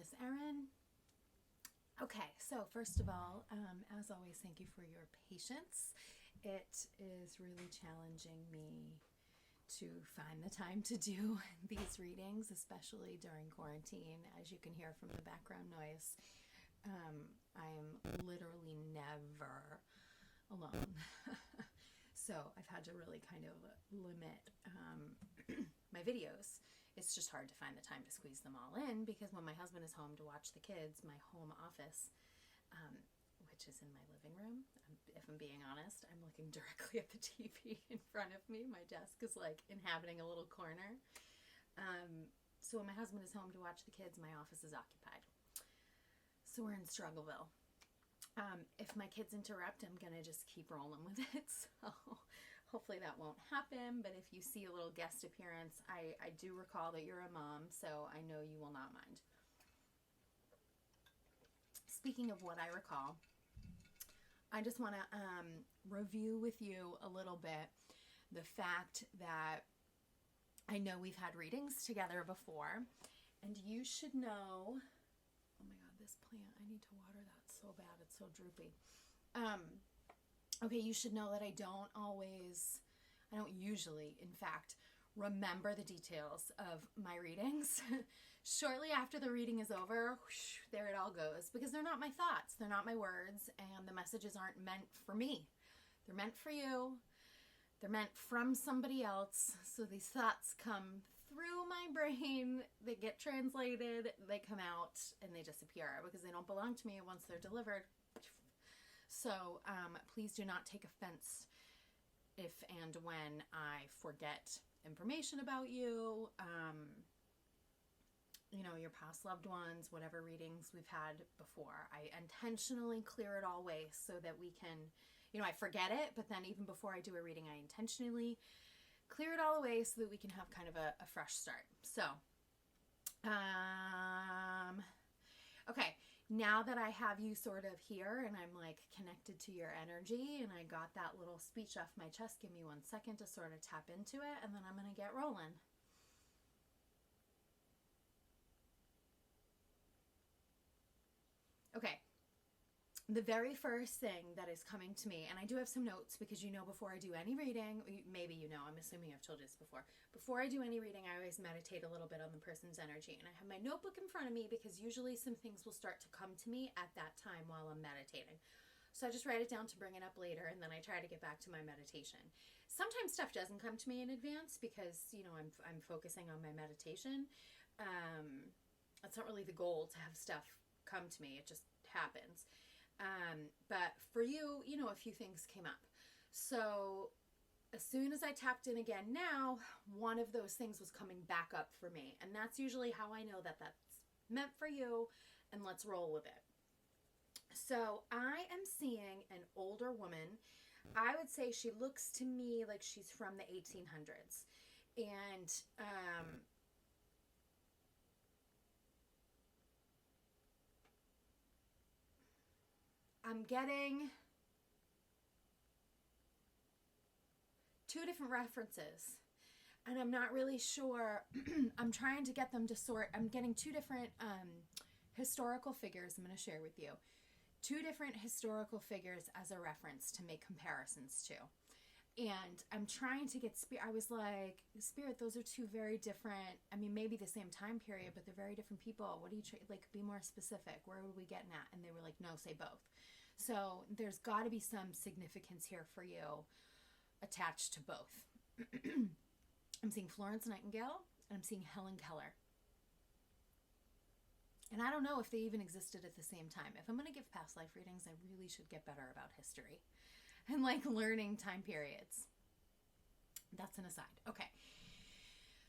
this Erin? Okay, so first of all, as always, thank you for your patience. It is really challenging me to find the time to do these readings, especially during quarantine. As you can hear from the background noise, I am literally never alone. So I've had to really kind of limit my videos. It's just hard to find the time to squeeze them all in because when my husband is home to watch the kids, my home office, which is in my living room, if I'm being honest, I'm looking directly at the TV in front of me. My desk is like inhabiting a little corner. So when my husband is home to watch the kids, my office is occupied. So we're in Struggleville. If my kids interrupt, I'm going to just keep rolling with it. So hopefully that won't happen. But if you see a little guest appearance, I do recall that you're a mom, so I know you will not mind. Speaking of what I recall, I just want to review with you a little bit the fact that I know we've had readings together before, and you should know... Oh my God, this plant, I need to water that so bad. It's so droopy. Okay, you should know that I don't usually, in fact, remember the details of my readings. Shortly after the reading is over, whoosh, there it all goes, because they're not my thoughts, they're not my words, and the messages aren't meant for me. They're meant for you. They're meant from somebody else. So these thoughts come through my brain, they get translated, they come out, and they disappear because they don't belong to me once they're delivered. So please do not take offense if and when I forget information about you, your past loved ones, whatever readings we've had before. I intentionally clear it all away so that we can, I forget it, but then even before I do a reading, I intentionally clear it all away so that we can have kind of a fresh start. So, okay, now that I have you sort of here and I'm like connected to your energy and I got that little speech off my chest, give me 1 second to sort of tap into it and then I'm going to get rolling. Okay. The very first thing that is coming to me, and I do have some notes because before I do any reading, maybe I'm assuming I've told you this before I do any reading, I always meditate a little bit on the person's energy. And I have my notebook in front of me because usually some things will start to come to me at that time while I'm meditating. So I just write it down to bring it up later, and then I try to get back to my meditation. Sometimes stuff doesn't come to me in advance because, I'm focusing on my meditation. That's not really the goal to have stuff come to me. It just happens. But for you, a few things came up. So as soon as I tapped in again now, one of those things was coming back up for me. And that's usually how I know that that's meant for you, and let's roll with it. So I am seeing an older woman. I would say she looks to me like she's from the 1800s. And, I'm getting 2 different references and I'm not really sure. I'm trying to get them to sort. I'm getting 2 different historical figures I'm going to share with you. 2 different historical figures as a reference to make comparisons to. And I'm trying to get Spirit. I was like, Spirit, those are 2 very different, maybe the same time period, but they're very different people. What do you, be more specific? Where are we getting at? And they were like, no, say both. So there's got to be some significance here for you attached to both. I'm seeing Florence Nightingale and I'm seeing Helen Keller. And I don't know if they even existed at the same time. If I'm going to give past life readings, I really should get better about history and learning time periods. That's an aside. Okay.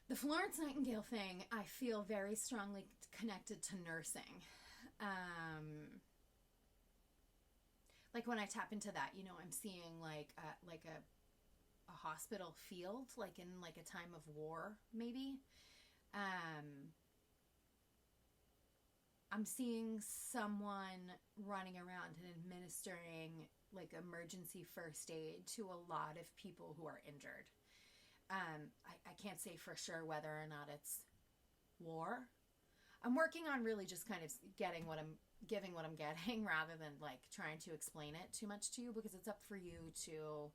The Florence Nightingale thing, I feel very strongly connected to nursing. When I tap into that, I'm seeing a hospital field, in a time of war, maybe. I'm seeing someone running around and administering emergency first aid to a lot of people who are injured. I can't say for sure whether or not it's war. I'm working on really just kind of giving what I'm getting rather than like trying to explain it too much to you, because it's up for you to,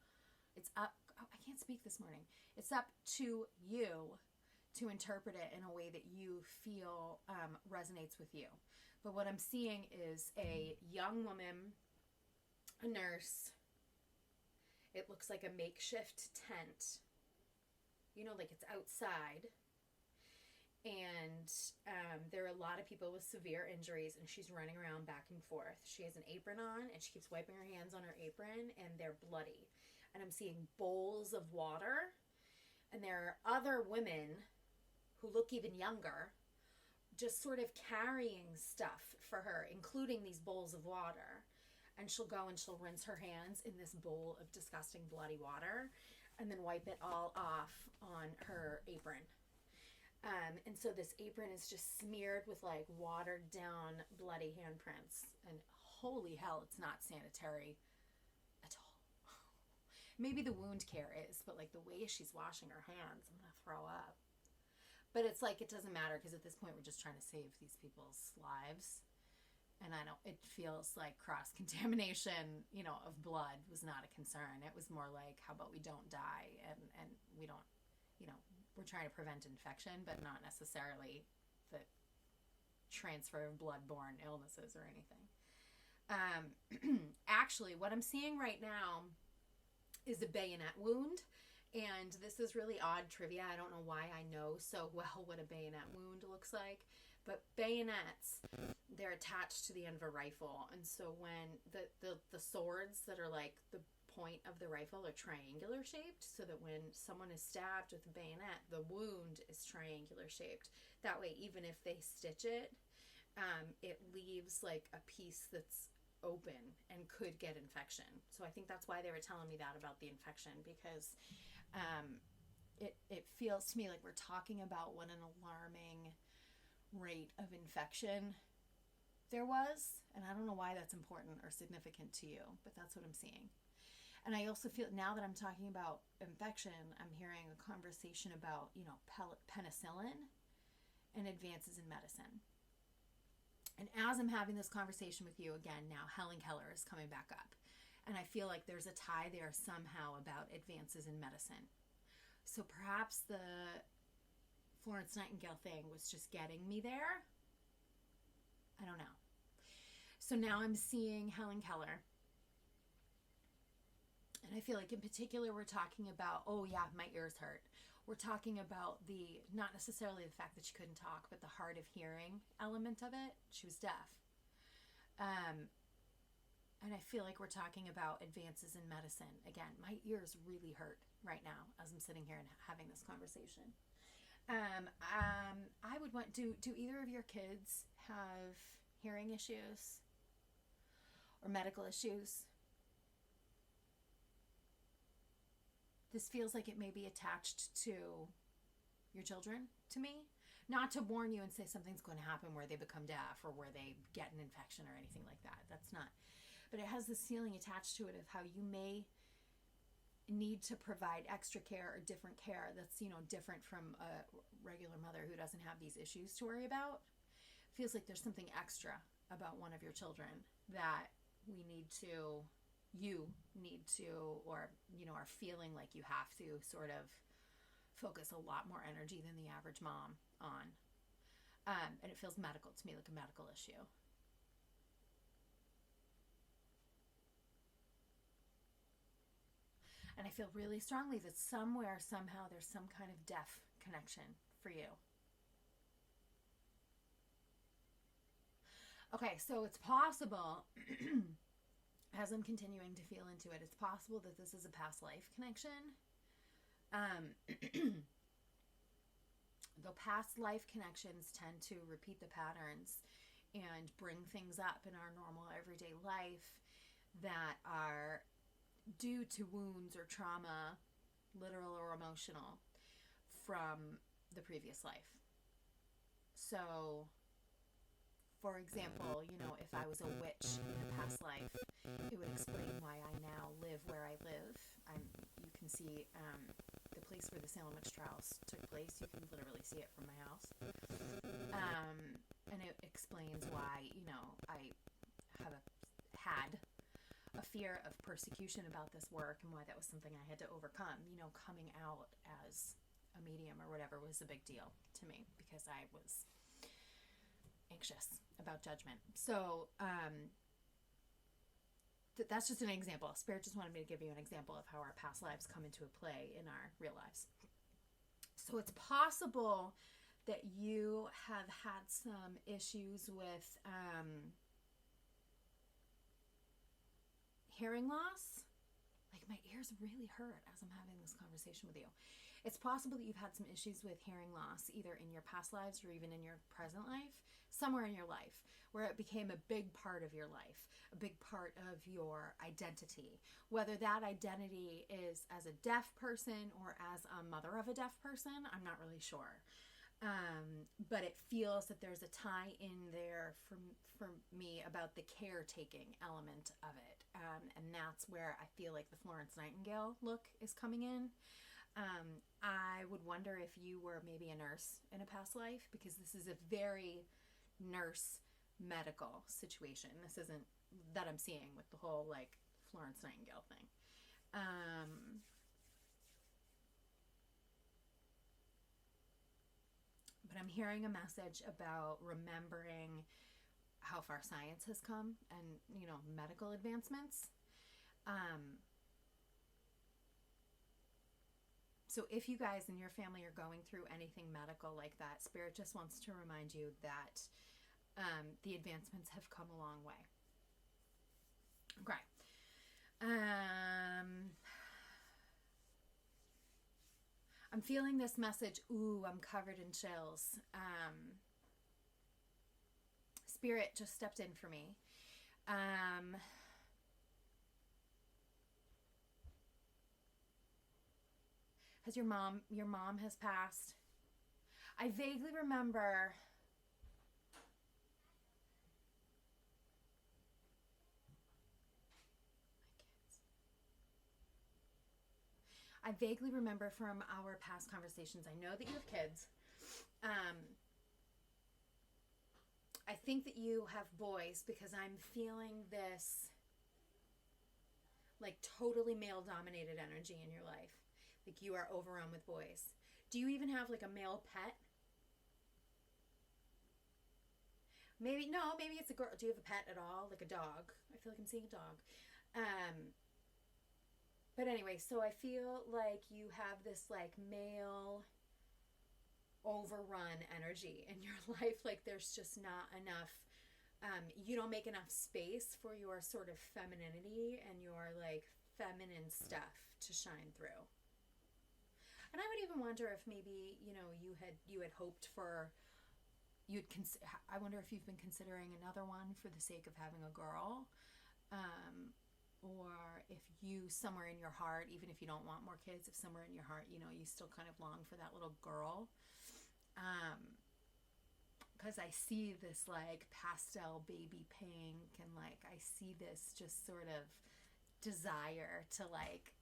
it's up, oh, I can't speak this morning. It's up to you to interpret it in a way that you feel resonates with you. But what I'm seeing is a young woman, a nurse. It looks like a makeshift tent, like it's outside. And there are a lot of people with severe injuries, and she's running around back and forth. She has an apron on, and she keeps wiping her hands on her apron, and they're bloody. And I'm seeing bowls of water, and there are other women who look even younger, just sort of carrying stuff for her, including these bowls of water. And she'll go and she'll rinse her hands in this bowl of disgusting bloody water, and then wipe it all off on her apron. And so this apron is just smeared with like watered down bloody handprints. And holy hell, it's not sanitary at all. Maybe the wound care is, but like the way she's washing her hands, I'm going to throw up. But it's like, it doesn't matter, because at this point we're just trying to save these people's lives. And it feels like cross-contamination, of blood was not a concern. It was more like, how about we don't die and we don't, we're trying to prevent infection, but not necessarily the transfer of blood-borne illnesses or anything. Actually, what I'm seeing right now is a bayonet wound. And this is really odd trivia. I don't know why I know so well what a bayonet wound looks like. But bayonets, they're attached to the end of a rifle. And so when the swords that are like the point of the rifle are triangular shaped, so that when someone is stabbed with a bayonet, the wound is triangular shaped. That way, even if they stitch it, it leaves like a piece that's open and could get infection. So I think that's why they were telling me that about the infection, because it feels to me like we're talking about what an alarming rate of infection there was. And I don't know why that's important or significant to you, but that's what I'm seeing. And I also feel, now that I'm talking about infection, I'm hearing a conversation about, penicillin and advances in medicine. And as I'm having this conversation with you again, now Helen Keller is coming back up. And I feel like there's a tie there somehow about advances in medicine. So perhaps the Florence Nightingale thing was just getting me there. I don't know. So now I'm seeing Helen Keller. And I feel like in particular we're talking about, oh yeah, my ears hurt. We're talking about not necessarily the fact that she couldn't talk, but the hard of hearing element of it. She was deaf. And I feel like we're talking about advances in medicine. Again, my ears really hurt right now as I'm sitting here and having this conversation. I would want, do either of your kids have hearing issues or medical issues? This feels like it may be attached to your children, to me. Not to warn you and say something's going to happen where they become deaf or where they get an infection or anything like that. That's not. But it has this feeling attached to it of how you may need to provide extra care or different care that's, different from a regular mother who doesn't have these issues to worry about. Feels like there's something extra about one of your children that you need to, or, are feeling like you have to sort of focus a lot more energy than the average mom on. And it feels medical to me, like a medical issue. And I feel really strongly that somewhere, somehow, there's some kind of deaf connection for you. Okay, so it's possible, as I'm continuing to feel into it, it's possible that this is a past life connection. Though past life connections tend to repeat the patterns and bring things up in our normal everyday life that are due to wounds or trauma, literal or emotional, from the previous life. So, for example, if I was a witch in a past life, it would explain why I now live where I live. You can see the place where the Salem witch trials took place. You can literally see it from my house. had a fear of persecution about this work and why that was something I had to overcome. Coming out as a medium or whatever was a big deal to me because I was anxious about judgment. So that's just an example. Spirit just wanted me to give you an example of how our past lives come into a play in our real lives. So it's possible that you have had some issues with hearing loss. Like, my ears really hurt as I'm having this conversation with you. It's possible that you've had some issues with hearing loss, either in your past lives or even in your present life, somewhere in your life, where it became a big part of your life, a big part of your identity. Whether that identity is as a deaf person or as a mother of a deaf person, I'm not really sure. But it feels that there's a tie in there for me about the caretaking element of it. And that's where I feel like the Florence Nightingale look is coming in. I would wonder if you were maybe a nurse in a past life, because this is a very nurse medical situation. This isn't that I'm seeing with the whole like Florence Nightingale thing. But I'm hearing a message about remembering how far science has come and, medical advancements. So if you guys in your family are going through anything medical like that, Spirit just wants to remind you that the advancements have come a long way. Okay. I'm feeling this message. Ooh, I'm covered in chills. Spirit just stepped in for me. Has your mom has passed? I vaguely remember. I vaguely remember from our past conversations. I know that you have kids. I think that you have boys because I'm feeling this like totally male-dominated energy in your life. Like you are overrun with boys. Do you even have like a male pet? Maybe it's a girl. Do you have a pet at all? Like a dog? I feel like I'm seeing a dog. But anyway, so I feel like you have this like male overrun energy in your life. Like there's just not enough, you don't make enough space for your sort of femininity and your like feminine stuff to shine through. And I would even wonder if maybe, you had hoped for, I wonder if you've been considering another one for the sake of having a girl. Or if you, somewhere in your heart, even if you don't want more kids, if somewhere in your heart, you still kind of long for that little girl. Because I see this like pastel baby pink and like I see this just sort of desire to like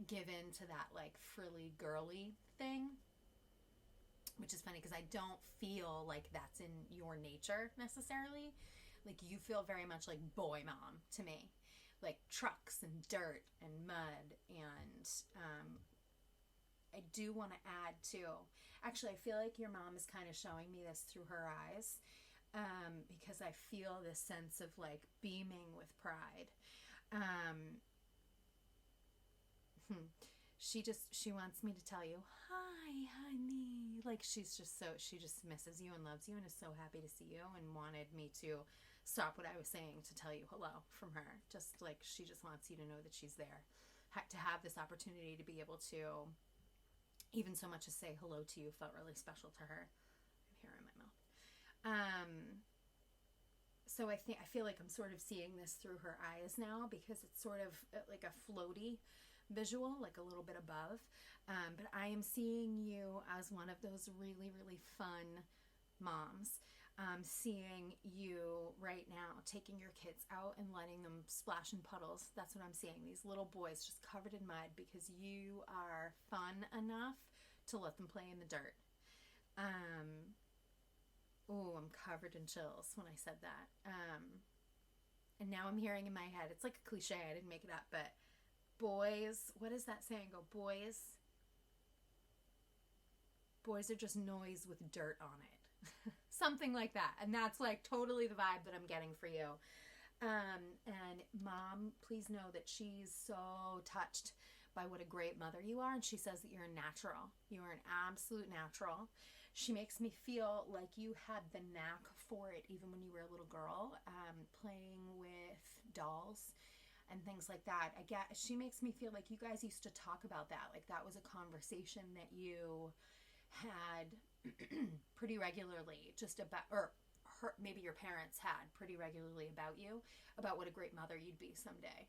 give in to that like frilly girly thing. Which is funny because I don't feel like that's in your nature necessarily. Like you feel very much like boy mom to me. Like trucks and dirt and mud. And I do want to add too, actually I feel like your mom is kind of showing me this through her eyes, because I feel this sense of like beaming with pride. She wants me to tell you, hi honey, like she just misses you and loves you and is so happy to see you and wanted me to stop what I was saying to tell you hello from her. Just like she just wants you to know that she's there. To have this opportunity to be able to even so much as say hello to you felt really special to her. I have hair in my mouth. So I feel like I'm sort of seeing this through her eyes now because it's sort of like a floaty visual, like a little bit above. But I am seeing you as one of those really, really fun moms. Seeing you right now taking your kids out and letting them splash in puddles. That's what I'm seeing. These little boys just covered in mud because you are fun enough to let them play in the dirt. I'm covered in chills when I said that. and now I'm hearing in my head, it's like a cliche, I didn't make it up, but boys, what does that saying go? Boys are just noise with dirt on it. Something like that. And that's like totally the vibe that I'm getting for you. And Mom, please know that she's so touched by what a great mother you are. And she says that you're a natural. You are an absolute natural. She makes me feel like you had the knack for it even when you were a little girl, playing with dolls and things like that. She makes me feel like you guys used to talk about that. Like that was a conversation that you had pretty regularly, just about, or maybe your parents had pretty regularly about you, about what a great mother you'd be someday.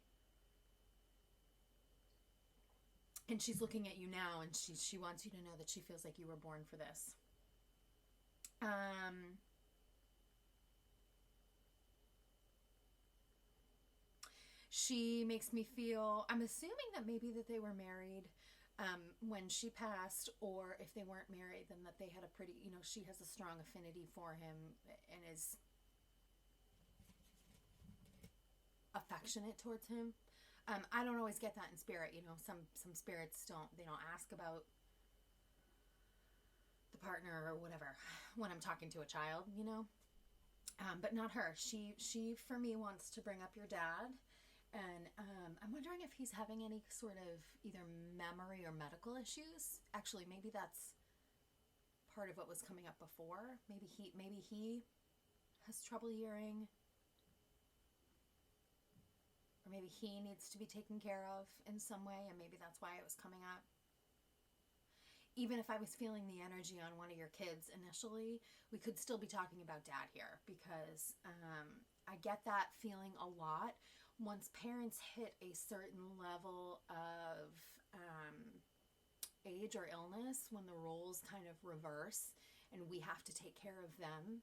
And she's looking at you now, and she wants you to know that she feels like you were born for this. She makes me feel, I'm assuming that maybe that they were married when she passed, or if they weren't married, then that they had a pretty, she has a strong affinity for him and is affectionate towards him. I don't always get that in spirit. Some spirits they don't ask about the partner or whatever when I'm talking to a child, but not her. She for me wants to bring up your dad. And I'm wondering if he's having any sort of either memory or medical issues. Actually, maybe that's part of what was coming up before. Maybe he has trouble hearing. Or maybe he needs to be taken care of in some way, and maybe that's why it was coming up. Even if I was feeling the energy on one of your kids initially, we could still be talking about dad here, because I get that feeling a lot. Once parents hit a certain level of age or illness, when the roles kind of reverse and we have to take care of them,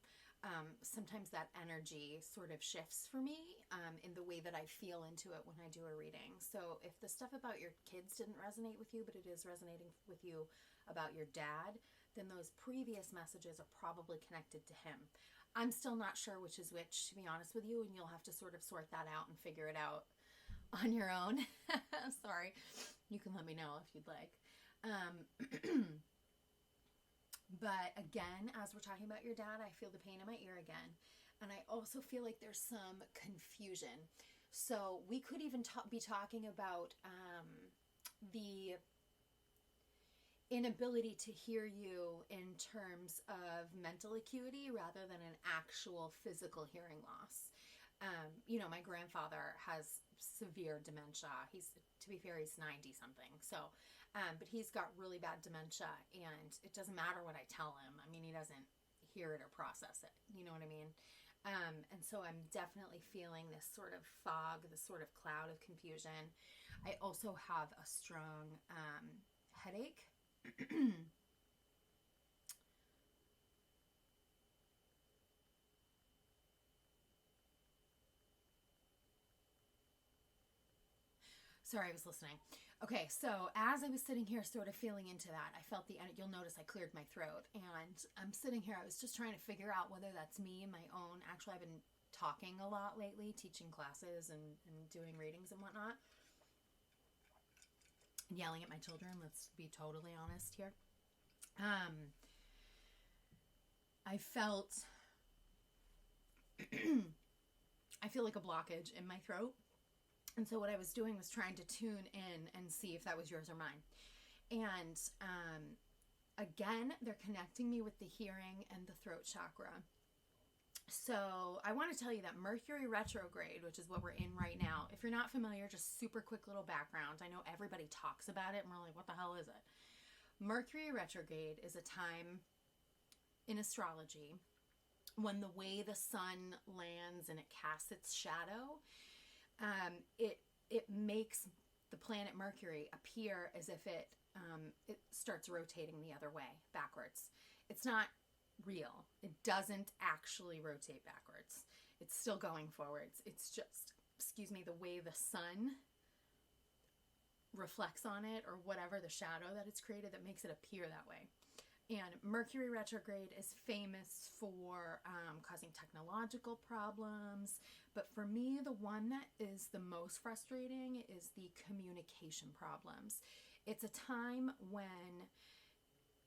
sometimes that energy sort of shifts for me in the way that I feel into it when I do a reading. So if the stuff about your kids didn't resonate with you, but it is resonating with you about your dad, then those previous messages are probably connected to him. I'm still not sure which is which, to be honest with you, and you'll have to sort of sort that out and figure it out on your own. Sorry. You can let me know if you'd like. But again, as we're talking about your dad, I feel the pain in my ear again. And I also feel like there's some confusion. So we could even be talking about the inability to hear you in terms of mental acuity rather than an actual physical hearing loss. My grandfather has severe dementia. To be fair, he's 90 something. So, but he's got really bad dementia, and it doesn't matter what I tell him. I mean, he doesn't hear it or process it. You know what I mean? And so I'm definitely feeling this sort of fog, this sort of cloud of confusion. I also have a strong headache. Sorry, I was listening. Okay, so as I was sitting here sort of feeling into that, I felt you'll notice I cleared my throat, and I'm sitting here, I was just trying to figure out whether that's me and my own. Actually, I've been talking a lot lately, teaching classes and doing readings and whatnot. Yelling at my children, let's be totally honest here. I feel like a blockage in my throat. And so what I was doing was trying to tune in and see if that was yours or mine. And again, they're connecting me with the hearing and the throat chakra. So I want to tell you that Mercury retrograde, which is what we're in right now, if you're not familiar, just super quick little background. I know everybody talks about it and we're like, what the hell is it? Mercury retrograde is a time in astrology when the way the sun lands and it casts its shadow, it makes the planet Mercury appear as if it starts rotating the other way, backwards. It's not real. It doesn't actually rotate backwards. It's still going forwards. It's just, the way the sun reflects on it, or whatever, the shadow that it's created that makes it appear that way. And Mercury retrograde is famous for causing technological problems. But for me, the one that is the most frustrating is the communication problems. It's a time when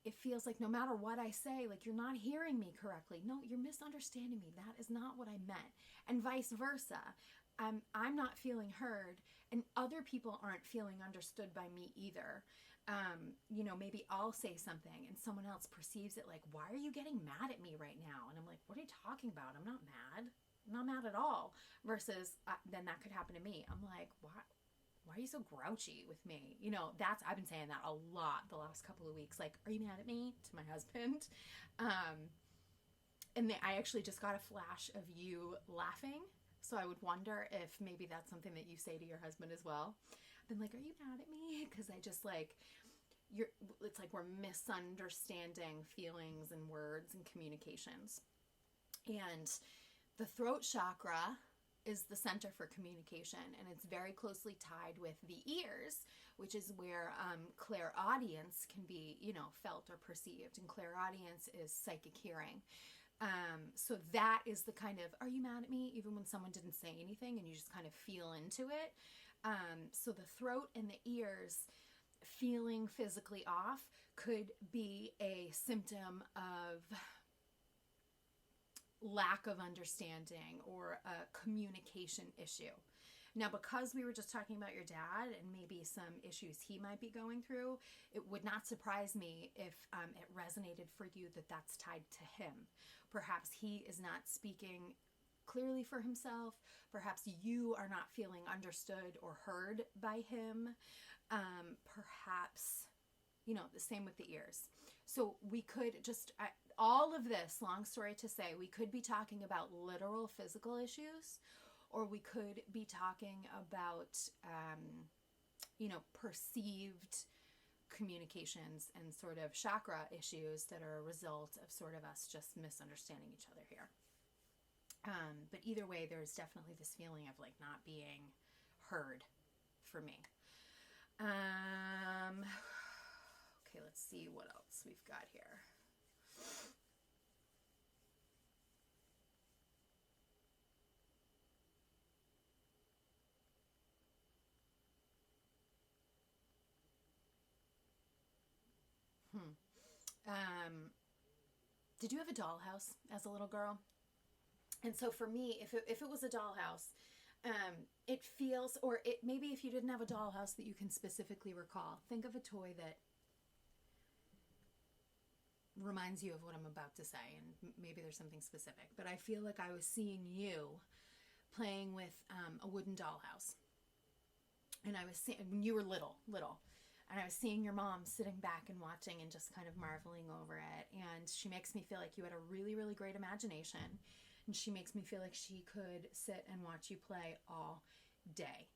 it feels like no matter what I say, like you're not hearing me correctly. No, you're misunderstanding me. That is not what I meant. And vice versa. I'm not feeling heard, and other people aren't feeling understood by me either. Maybe I'll say something and someone else perceives it like, why are you getting mad at me right now? And I'm like, what are you talking about? I'm not mad. I'm not mad at all. Versus then that could happen to me. I'm like, why are you so grouchy with me? I've been saying that a lot the last couple of weeks. Like, are you mad at me? To my husband. I actually just got a flash of you laughing. So I would wonder if maybe that's something that you say to your husband as well. I've been like, are you mad at me? Because I just like, it's like we're misunderstanding feelings and words and communications. And the throat chakra is the center for communication, and it's very closely tied with the ears, which is where clairaudience can be, felt or perceived. And clairaudience is psychic hearing. So that is the kind of, are you mad at me? Even when someone didn't say anything and you just kind of feel into it. So the throat and the ears feeling physically off could be a symptom of lack of understanding or a communication issue. Now, because we were just talking about your dad and maybe some issues he might be going through, it would not surprise me if it resonated for you that that's tied to him. Perhaps he is not speaking clearly for himself. Perhaps you are not feeling understood or heard by him. Perhaps, the same with the ears. So we could just, all of this, long story to say, we could be talking about literal physical issues, or we could be talking about, perceived communications and sort of chakra issues that are a result of sort of us just misunderstanding each other here. But either way, there's definitely this feeling of like not being heard for me. Okay, let's see what else we've got here. Did you have a dollhouse as a little girl? And so for me, if it was a dollhouse, it feels, or it maybe if you didn't have a dollhouse that you can specifically recall, think of a toy that reminds you of what I'm about to say, and maybe there's something specific. But I feel like I was seeing you playing with a wooden dollhouse, and I was seeing when you were little. And I was seeing your mom sitting back and watching and just kind of marveling over it. And she makes me feel like you had a really, really great imagination. And she makes me feel like she could sit and watch you play all day.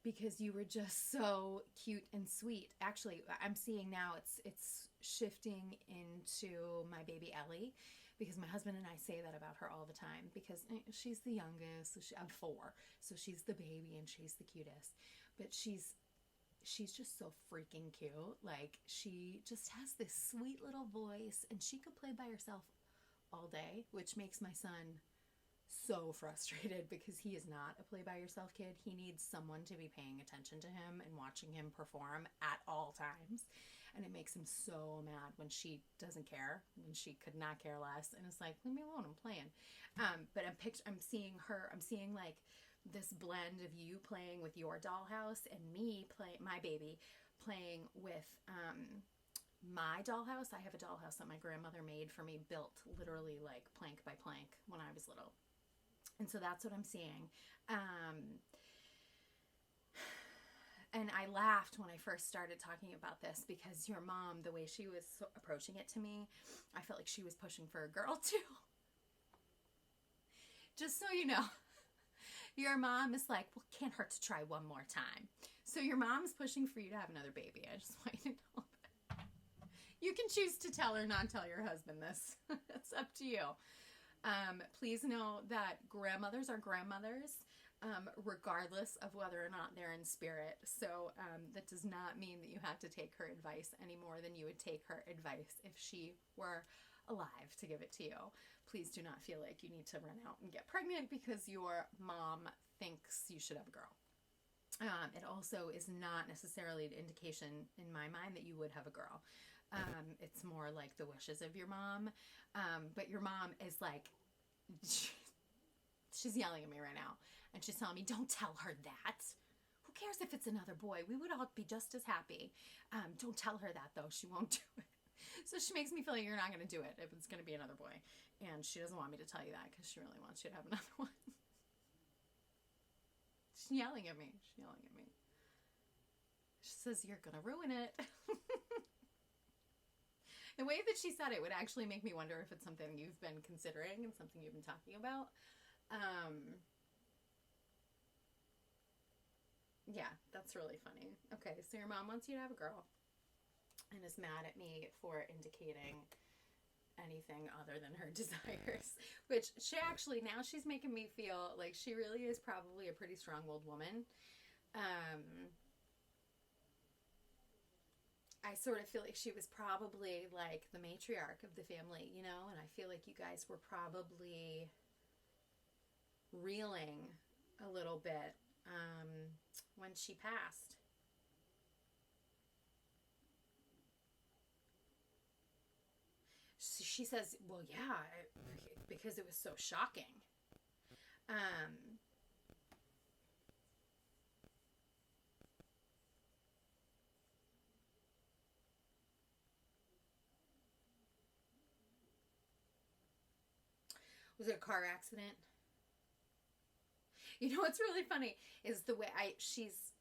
Because you were just so cute and sweet. Actually, I'm seeing now it's shifting into my baby Ellie. Because my husband and I say that about her all the time. Because she's the youngest. So I'm 4. So she's the baby and she's the cutest. But she's just so freaking cute. Like, she just has this sweet little voice, and she could play by herself all day, which makes my son so frustrated because he is not a play by yourself kid. He needs someone to be paying attention to him and watching him perform at all times. And it makes him so mad when she doesn't care, when she could not care less. And it's like, leave me alone, I'm playing. But I'm seeing like this blend of you playing with your dollhouse and me my baby playing with my dollhouse. I have a dollhouse that my grandmother made for me, built literally like plank by plank when I was little. And so that's what I'm seeing. And I laughed when I first started talking about this because your mom, the way she was approaching it to me, I felt like she was pushing for a girl too. Just so you know. Your mom is like, well, can't hurt to try one more time. So your mom's pushing for you to have another baby. I just want you to know that. You can choose to tell or not tell your husband this. It's up to you. Please know that grandmothers are grandmothers, regardless of whether or not they're in spirit. So that does not mean that you have to take her advice any more than you would take her advice if she were alive to give it to you. Please do not feel like you need to run out and get pregnant because your mom thinks you should have a girl. It also is not necessarily an indication in my mind that you would have a girl. It's more like the wishes of your mom. But your mom is like, she's yelling at me right now. And she's telling me, don't tell her that. Who cares if it's another boy? We would all be just as happy. Don't tell her that, though. She won't do it. So she makes me feel like you're not going to do it if it's going to be another boy. And she doesn't want me to tell you that because she really wants you to have another one. She's yelling at me. She's yelling at me. She says, you're going to ruin it. The way that she said it would actually make me wonder if it's something you've been considering and something you've been talking about. Yeah, that's really funny. Okay, so your mom wants you to have a girl and is mad at me for indicating anything other than her desires, which she actually, now she's making me feel like she really is probably a pretty strong-willed woman. I sort of feel like she was probably like the matriarch of the family, you know, and I feel like you guys were probably reeling a little bit when she passed. She says, well, yeah, because it was so shocking. Was it a car accident? You know what's really funny is the way she's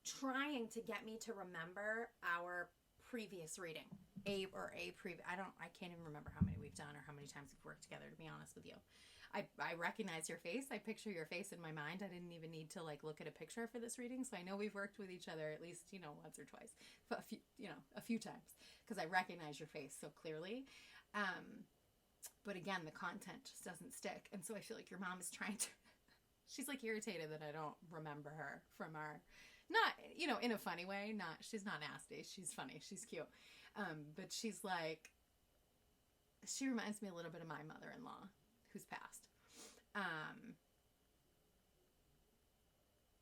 trying to get me to remember our previous reading. I can't even remember how many we've done or how many times we've worked together, to be honest with you. I recognize your face. I picture your face in my mind. I didn't even need to like look at a picture for this reading. So I know we've worked with each other at least, once or twice, but a few times because I recognize your face so clearly. But again, the content just doesn't stick. And so I feel like your mom is trying to, she's like irritated that I don't remember her from our, not, in a funny way, she's not nasty. She's funny. She's cute. But she's like, she reminds me a little bit of my mother-in-law who's passed.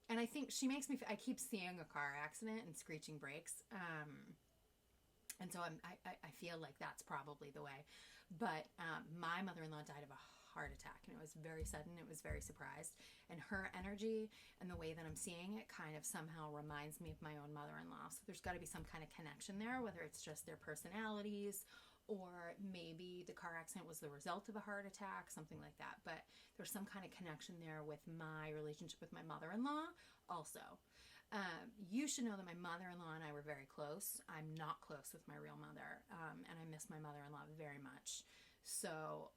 And I think she makes me, I keep seeing a car accident and screeching brakes. And so I feel like that's probably the way. But my mother-in-law died of a heart attack, and it was very sudden. It was very surprised. And her energy and the way that I'm seeing it kind of somehow reminds me of my own mother-in-law. So there's got to be some kind of connection there, whether it's just their personalities or maybe the car accident was the result of a heart attack, something like that. But there's some kind of connection there with my relationship with my mother-in-law also. You should know that my mother-in-law and I were very close. I'm not close with my real mother, and I miss my mother-in-law very much. So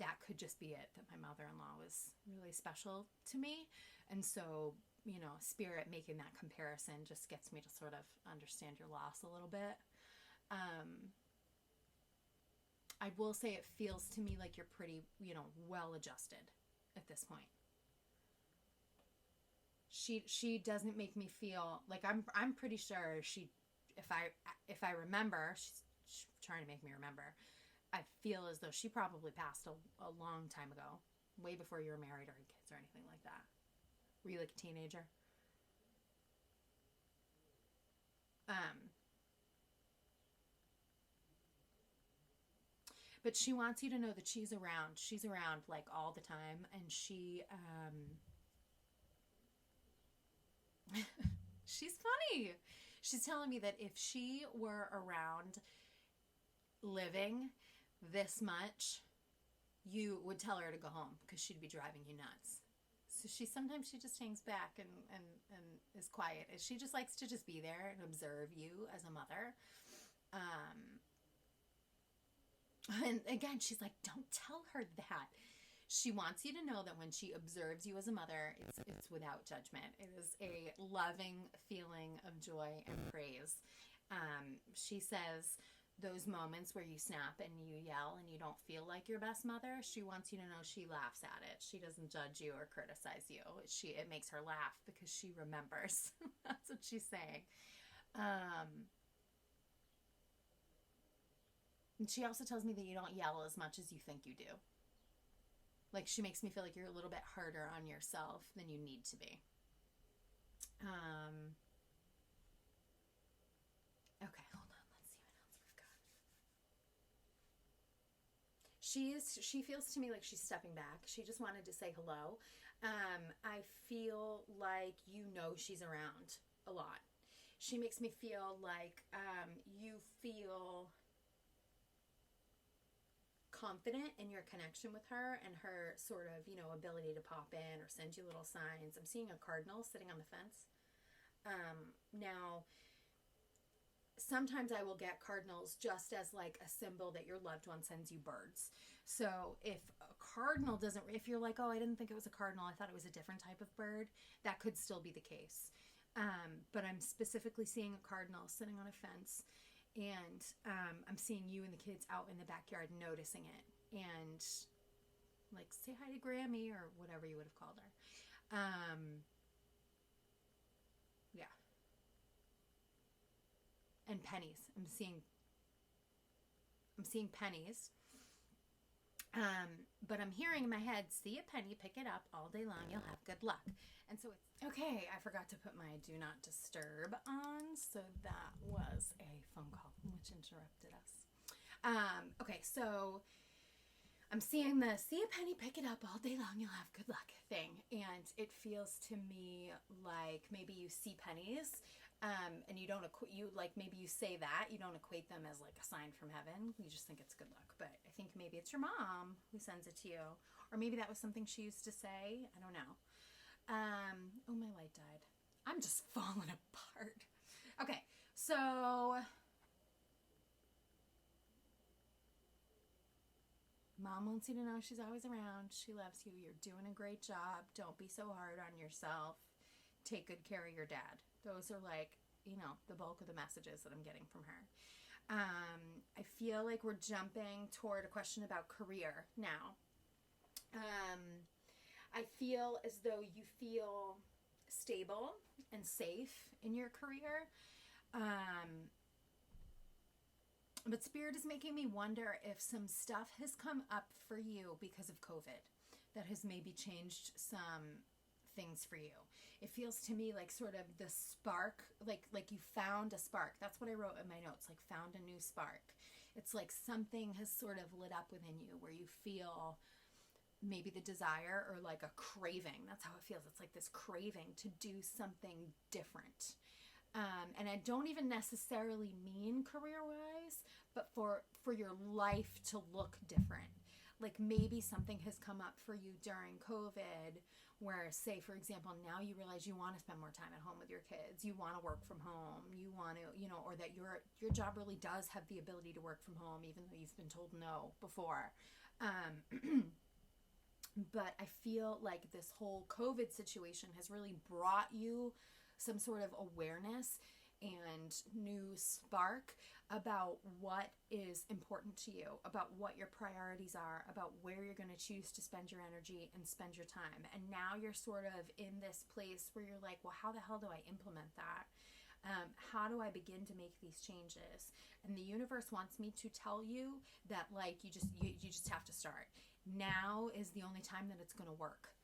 that could just be it, that my mother-in-law was really special to me. And so, spirit making that comparison just gets me to sort of understand your loss a little bit. I will say it feels to me like you're pretty, well adjusted at this point. She doesn't make me feel like I'm pretty sure if I remember, she's trying to make me remember. I feel as though she probably passed a long time ago, way before you were married or had kids or anything like that. Were you like a teenager? But she wants you to know that she's around. She's around like all the time, and she's funny. She's telling me that if she were around living this much, you would tell her to go home because she'd be driving you nuts. So sometimes she just hangs back and is quiet. She just likes to just be there and observe you as a mother. And again, she's like, don't tell her that. She wants you to know that when she observes you as a mother, it's without judgment. It is a loving feeling of joy and praise. She says those moments where you snap and you yell and you don't feel like your best mother, she wants you to know she laughs at it. She doesn't judge you or criticize you. It makes her laugh because she remembers. That's what she's saying. And she also tells me that you don't yell as much as you think you do. Like, she makes me feel like you're a little bit harder on yourself than you need to be. Okay, hold on. Let's see what else we've got. She feels to me like she's stepping back. She just wanted to say hello. I feel like you know she's around a lot. She makes me feel like you feel confident in your connection with her and her sort of, ability to pop in or send you little signs. I'm seeing a cardinal sitting on the fence. Now, sometimes I will get cardinals just as like a symbol that your loved one sends you birds. So if a cardinal doesn't, if you're like, oh, I didn't think it was a cardinal, I thought it was a different type of bird, that could still be the case. But I'm specifically seeing a cardinal sitting on a fence, and I'm seeing you and the kids out in the backyard noticing it, and like, say hi to Grammy or whatever you would have called her. Yeah. And pennies. I'm seeing pennies. But I'm hearing in my head, see a penny, pick it up all day long, you'll have good luck. And so it's okay. I forgot to put my do not disturb on, so that was a phone call which interrupted us. Okay, so I'm seeing the see a penny, pick it up all day long, you'll have good luck thing, and it feels to me like maybe you see pennies. And you don't maybe you say that, you don't equate them as like a sign from heaven. You just think it's good luck. But I think maybe it's your mom who sends it to you. Or maybe that was something she used to say. I don't know. Oh, my light died. I'm just falling apart. Okay, so mom wants you to know she's always around. She loves you. You're doing a great job. Don't be so hard on yourself. Take good care of your dad. Those are like, the bulk of the messages that I'm getting from her. I feel like we're jumping toward a question about career now. I feel as though you feel stable and safe in your career. But Spirit is making me wonder if some stuff has come up for you because of COVID that has maybe changed some things for you. It feels to me like sort of the spark, like you found a spark. That's what I wrote in my notes, like found a new spark. It's like something has sort of lit up within you where you feel maybe the desire or like a craving. That's how it feels. It's like this craving to do something different. And I don't even necessarily mean career-wise, but for your life to look different. Like maybe something has come up for you during COVID where, say, for example, now you realize you want to spend more time at home with your kids. You want to work from home. You want to, or that your job really does have the ability to work from home, even though you've been told no before. But I feel like this whole COVID situation has really brought you some sort of awareness and new spark about what is important to you, about what your priorities are, about where you're going to choose to spend your energy and spend your time. And now you're sort of in this place where you're like, well, how the hell do I implement that? How do I begin to make these changes? And the universe wants me to tell you that, like, you just have to start. Now is the only time that it's going to work.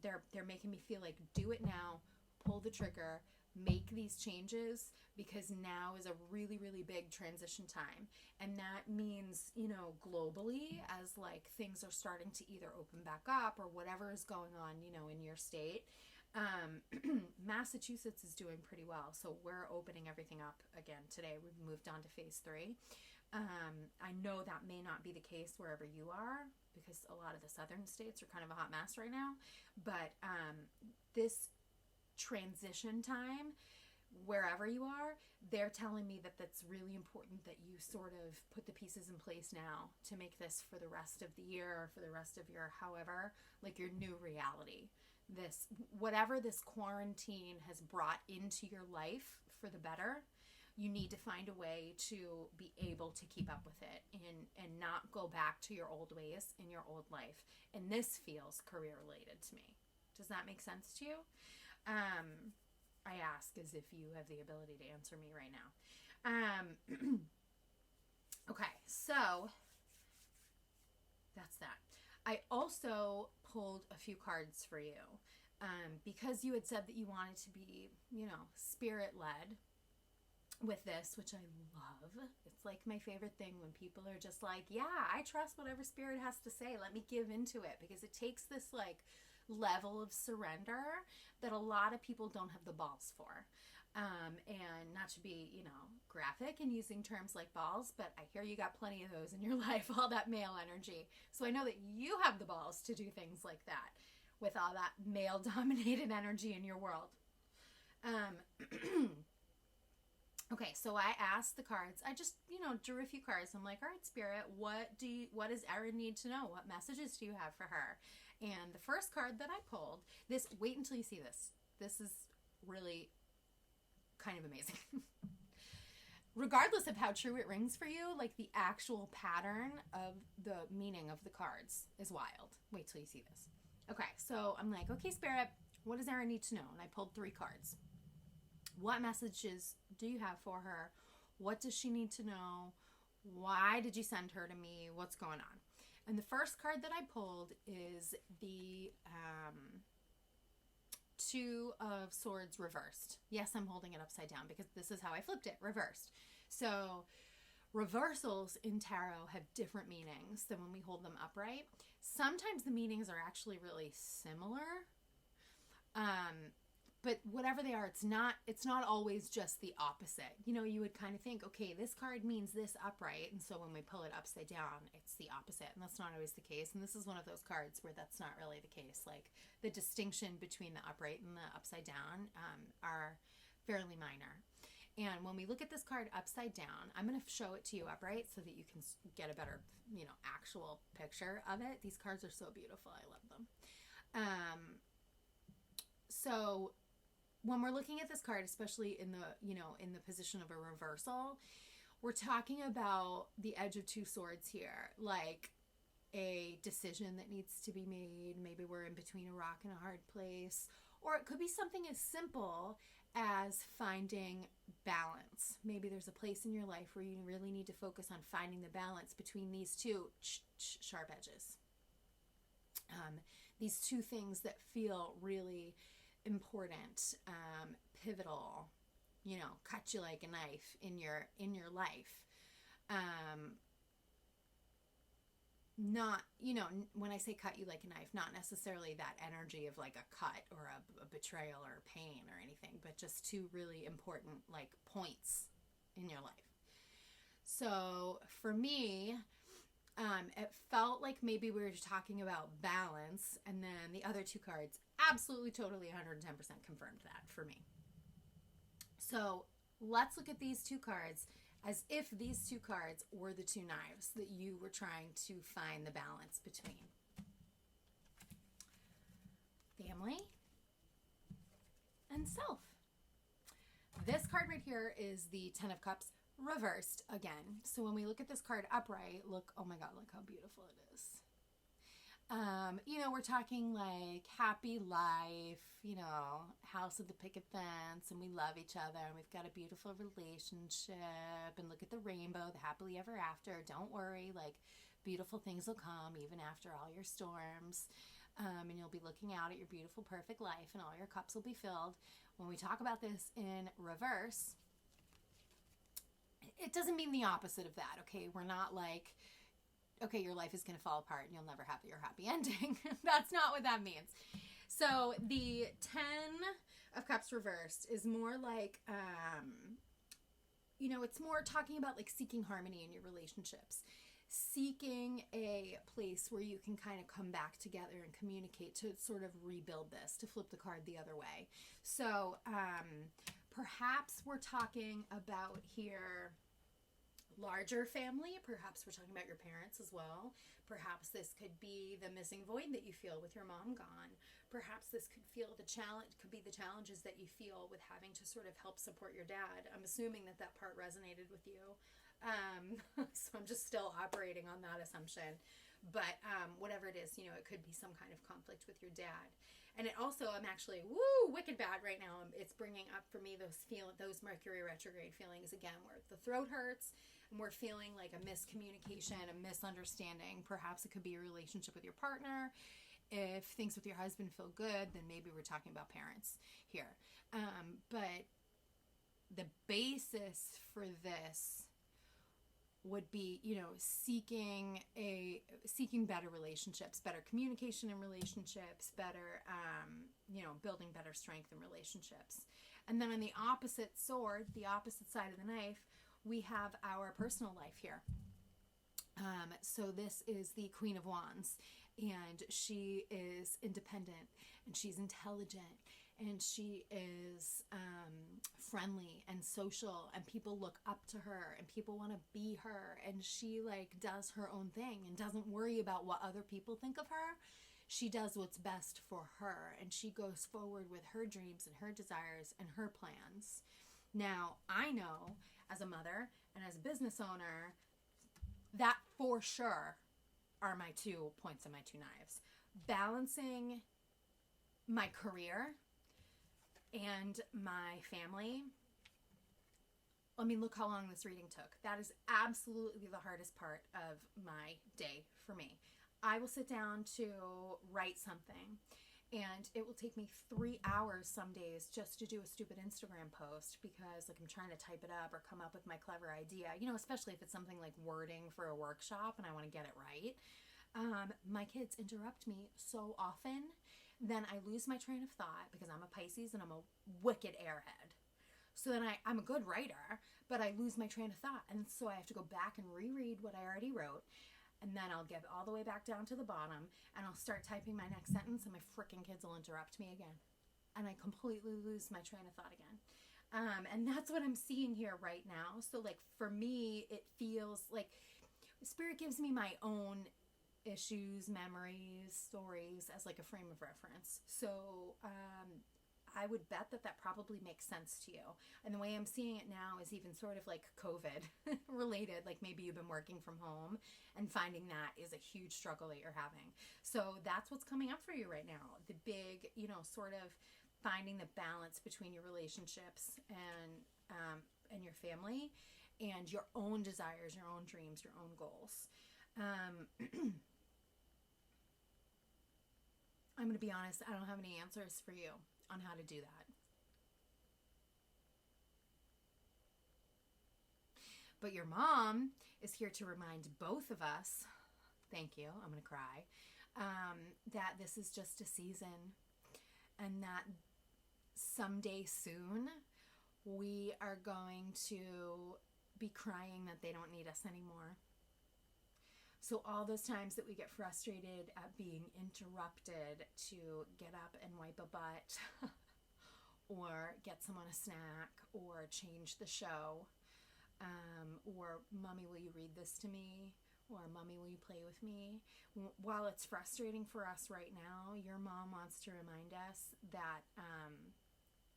They're making me feel like, do it now, pull the trigger, make these changes, because now is a really, really big transition time. And that means, globally, as like things are starting to either open back up or whatever is going on, in your state. Massachusetts is doing pretty well. So we're opening everything up again today. We've moved on to phase 3. I know that may not be the case wherever you are, because a lot of the southern states are kind of a hot mess right now. But this transition time, wherever you are, they're telling me that that's really important that you sort of put the pieces in place now to make this for the rest of the year or for the rest of your however, like your new reality. This, whatever this quarantine has brought into your life for the better, you need to find a way to be able to keep up with it and not go back to your old ways in your old life. And this feels career related to me. Does that make sense to you? I ask as if you have the ability to answer me right now. So that's that. I also pulled a few cards for you because you had said that you wanted to be, spirit led with this, which I love. It's like my favorite thing when people are just like, yeah, I trust whatever spirit has to say. Let me give into it, because it takes this like level of surrender that a lot of people don't have the balls for. And not to be, graphic and using terms like balls, but I hear you got plenty of those in your life, all that male energy. So I know that you have the balls to do things like that with all that male dominated energy in your world. Okay, so I asked the cards. I just, drew a few cards. I'm like, all right, Spirit, what does Erin need to know? What messages do you have for her? And the first card that I pulled, wait until you see this. This is really kind of amazing. Regardless of how true it rings for you, like the actual pattern of the meaning of the cards is wild. Wait till you see this. Okay, so I'm like, okay, Spirit, what does Erin need to know? And I pulled 3 cards. What messages do you have for her? What does she need to know? Why did you send her to me? What's going on? And the first card that I pulled is the 2 of Swords reversed. Yes, I'm holding it upside down because this is how I flipped it, reversed. So reversals in tarot have different meanings than when we hold them upright. Sometimes the meanings are actually really similar. But whatever they are, it's not always just the opposite. You would kind of think, okay, this card means this upright, and so when we pull it upside down, it's the opposite, and that's not always the case. And this is one of those cards where that's not really the case. Like, the distinction between the upright and the upside down are fairly minor. And when we look at this card upside down, I'm going to show it to you upright so that you can get a better, actual picture of it. These cards are so beautiful. I love them. So when we're looking at this card, especially in the position of a reversal, we're talking about the edge of 2 swords here, like a decision that needs to be made. Maybe we're in between a rock and a hard place, or it could be something as simple as finding balance. Maybe there's a place in your life where you really need to focus on finding the balance between these 2 sharp edges. These 2 things that feel really important, pivotal, cut you like a knife in your life. Not, when I say cut you like a knife, not necessarily that energy of like a cut or a betrayal or pain or anything, but just 2 really important like points in your life. So for me, it felt like maybe we were talking about balance, and then the other 2 cards absolutely, totally, 110% confirmed that for me. So let's look at these 2 cards as if these 2 cards were the 2 knives that you were trying to find the balance between. Family and self. This card right here is the 10 of Cups reversed again. So when we look at this card upright, oh my God, look how beautiful it is. We're talking like happy life, house with the picket fence, and we love each other, and we've got a beautiful relationship, and look at the rainbow, the happily ever after. Don't worry, like beautiful things will come even after all your storms. And you'll be looking out at your beautiful, perfect life, and all your cups will be filled. When we talk about this in reverse, it doesn't mean the opposite of that, okay? We're not like, okay, your life is going to fall apart and you'll never have your happy ending. That's not what that means. So the 10 of Cups reversed is more like, it's more talking about like seeking harmony in your relationships. Seeking a place where you can kind of come back together and communicate to sort of rebuild this, to flip the card the other way. So perhaps we're talking about here larger family. Perhaps we're talking about your parents as well. Perhaps this could be the missing void that you feel with your mom gone. Perhaps this could be the challenges that you feel with having to sort of help support your dad. I'm assuming that part resonated with you. So I'm just still operating on that assumption. But whatever it is, it could be some kind of conflict with your dad. And it also, I'm actually, wicked bad right now. It's bringing up for me those Mercury retrograde feelings again, where the throat hurts and we're feeling like a miscommunication, a misunderstanding, perhaps it could be a relationship with your partner. If things with your husband feel good, then maybe we're talking about parents here. But the basis for this would be, seeking better relationships, better communication in relationships, better, building better strength in relationships. And then on the opposite sword, the opposite side of the knife, we have our personal life here. So this is the Queen of Wands, and she is independent, and she's intelligent, and she is friendly and social, and people look up to her, and people want to be her, and she does her own thing and doesn't worry about what other people think of her. She does what's best for her, and she goes forward with her dreams and her desires and her plans. Now, I know as a mother and as a business owner, that for sure are my 2 points of my 2 knives. Balancing my career and my family. I mean, look how long this reading took. That is absolutely the hardest part of my day for me. I will sit down to write something, and it will take me 3 hours some days just to do a stupid Instagram post because I'm trying to type it up or come up with my clever idea, especially if it's something like wording for a workshop and I want to get it right. My kids interrupt me so often, then I lose my train of thought because I'm a Pisces and I'm a wicked airhead. So then I'm a good writer, but I lose my train of thought. And so I have to go back and reread what I already wrote. And then I'll get all the way back down to the bottom and I'll start typing my next sentence and my freaking kids will interrupt me again. And I completely lose my train of thought again. And that's what I'm seeing here right now. So for me, it feels like Spirit gives me my own issues, memories, stories as a frame of reference. So I would bet that probably makes sense to you. And the way I'm seeing it now is even sort of COVID related, maybe you've been working from home and finding that is a huge struggle that you're having. So that's what's coming up for you right now. The big, sort of finding the balance between your relationships and your family and your own desires, your own dreams, your own goals. I'm going to be honest, I don't have any answers for you on how to do that. But your mom is here to remind both of us, thank you, I'm going to cry, that this is just a season and that someday soon we are going to be crying that they don't need us anymore. So all those times that we get frustrated at being interrupted to get up and wipe a butt or get someone a snack or change the show, or Mommy, will you read this to me? Or Mommy, will you play with me? While it's frustrating for us right now, your mom wants to remind us that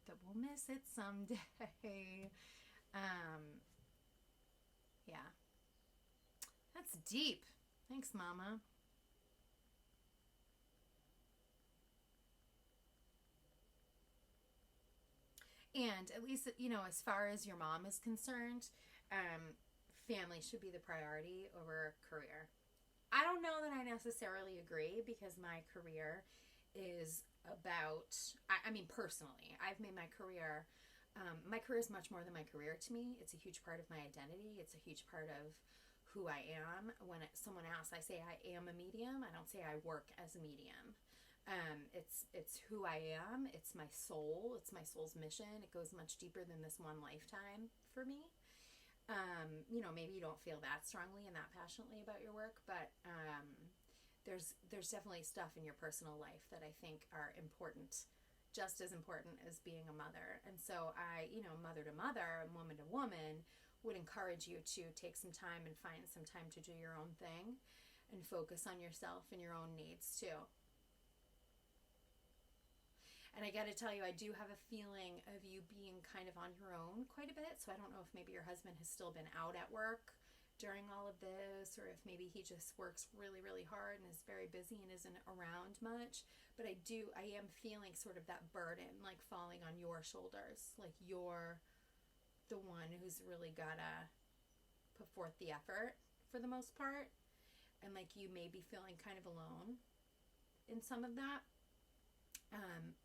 that we'll miss it someday. Yeah. That's deep. Thanks, Mama. And at least, as far as your mom is concerned, family should be the priority over career. I don't know that I necessarily agree because my career is about, personally, I've made my career is much more than my career to me. It's a huge part of my identity. It's a huge part of who I am. When someone asks, I say I am a medium. I don't say I work as a medium. It's who I am. It's my soul. It's my soul's mission. It goes much deeper than this one lifetime for me. Maybe you don't feel that strongly and that passionately about your work, but there's definitely stuff in your personal life that I think are important, just as important as being a mother. And so I, mother to mother and woman to woman, would encourage you to take some time and find some time to do your own thing and focus on yourself and your own needs too. And I got to tell you, I do have a feeling of you being kind of on your own quite a bit. So I don't know if maybe your husband has still been out at work during all of this, or if maybe he just works really, really hard and is very busy and isn't around much. But I am feeling sort of that burden falling on your shoulders. You're the one who's really gotta put forth the effort for the most part, and like you may be feeling kind of alone in some of that.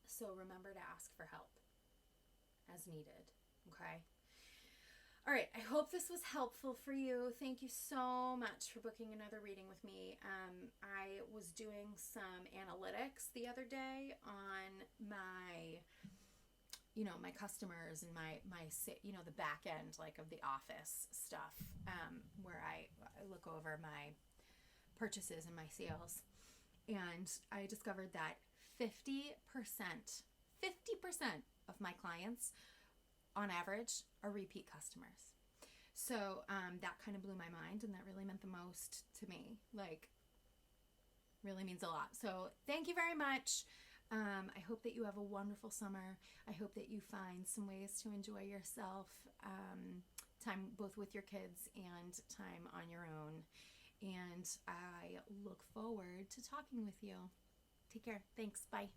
So remember to ask for help as needed. Okay. All right. I hope this was helpful for you. Thank you so much for booking another reading with me. I was doing some analytics the other day on my customers and my the back end, like, of the office stuff, where I look over my purchases and my sales. And I discovered that 50% of my clients on average are repeat customers. So that kind of blew my mind, and that really meant the most to me. Like, really means a lot. So thank you very much. I hope that you have a wonderful summer. I hope that you find some ways to enjoy yourself, time both with your kids and time on your own. And I look forward to talking with you. Take care. Thanks. Bye.